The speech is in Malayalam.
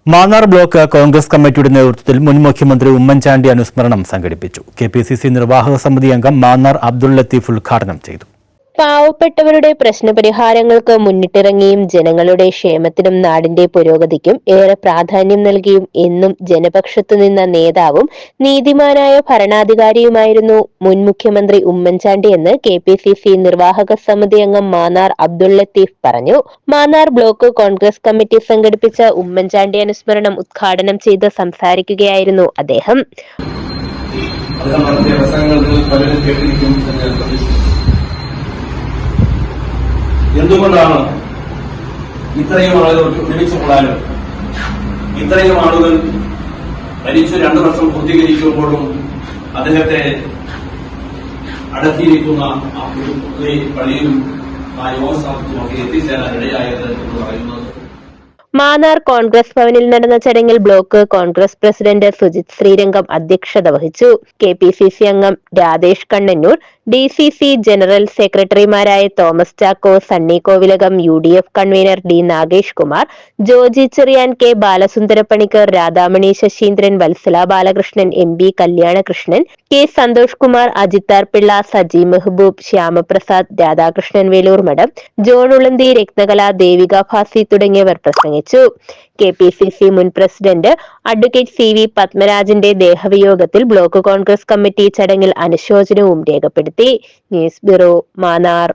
മാന്നാർ ബ്ലോക്ക് കോൺഗ്രസ് കമ്മിറ്റിയുടെ നേതൃത്വത്തിൽ മുൻ മുഖ്യമന്ത്രി ഉമ്മൻചാണ്ടി അനുസ്മരണം സംഘടിപ്പിച്ചു. കെപിസിസി നിർവാഹക സമിതി അംഗം മാന്നാർ അബ്ദുൾ ലത്തീഫ് ഉദ്ഘാടനം ചെയ്തു. പാവപ്പെട്ടവരുടെ പ്രശ്നപരിഹാരങ്ങൾക്ക് മുന്നിട്ടിറങ്ങിയും ജനങ്ങളുടെ ക്ഷേമത്തിനും നാടിന്റെ പുരോഗതിക്കും ഏറെ പ്രാധാന്യം നൽകിയും എന്നും ജനപക്ഷത്തു നിന്ന നേതാവും നീതിമാനായ ഭരണാധികാരിയുമായിരുന്നു മുൻ മുഖ്യമന്ത്രി ഉമ്മൻചാണ്ടി എന്ന് കെപിസിസി നിർവാഹക സമിതി അംഗം മാന്നാർ അബ്ദുൾ ലത്തീഫ് പറഞ്ഞു. മാന്നാർ ബ്ലോക്ക് കോൺഗ്രസ് കമ്മിറ്റി സംഘടിപ്പിച്ച ഉമ്മൻചാണ്ടി അനുസ്മരണം ഉദ്ഘാടനം ചെയ്ത് സംസാരിക്കുകയായിരുന്നു അദ്ദേഹം. എന്തുകൊണ്ടാണ് ഇത്രയും ആളുകൾ ഒരുമിച്ച് കൂടാനും ഇത്രയും ആളുകൾ മരിച്ചു 2 വർഷം പൂർത്തീകരിക്കുമ്പോഴും അദ്ദേഹത്തെ അടക്കിയിരിക്കുന്ന പള്ളിയിലും ആ യോഗസ്ഥാനത്തുമൊക്കെ എത്തിച്ചേരാൻ ഇടയായത് എന്ന് പറയുന്നത്. മാന്നാർ കോൺഗ്രസ് ഭവനിൽ നടന്ന ചടങ്ങിൽ ബ്ലോക്ക് കോൺഗ്രസ് പ്രസിഡന്റ് സുജിത് ശ്രീരംഗം അധ്യക്ഷത വഹിച്ചു. കെപിസിസി അംഗം രാധേഷ് കണ്ണന്നൂർ, ഡിസിസി ജനറൽ സെക്രട്ടറിമാരായ Thomas Chacko, Sunny Kovilakam, UDF convener D Nagesh Kumar, Joji Cherian, K Balasundarappanicker, Radhamani Sasindran, Valsala Balakrishnan, MP Kalyanakrishnan, K Santhosh Kumar, അജിത്താർ പിള്ള, സജി മെഹബൂബ്, ശ്യാമപ്രസാദ്, രാധാകൃഷ്ണൻ വേലൂർ മഠം, ജോൺ ഉളന്തി, രത്നകല, ദേവിക ഭാസി തുടങ്ങിയവർ പ്രസംഗിച്ചു. കെപിസിസി മുൻ പ്രസിഡന്റ് അഡ്വക്കേറ്റ് സി വി പത്മരാജന്റെ ദേഹവിയോഗത്തിൽ ബ്ലോക്ക് കോൺഗ്രസ് കമ്മിറ്റി ചടങ്ങിൽ അനുശോചനവും രേഖപ്പെടുത്തി. News bureau, Mannar.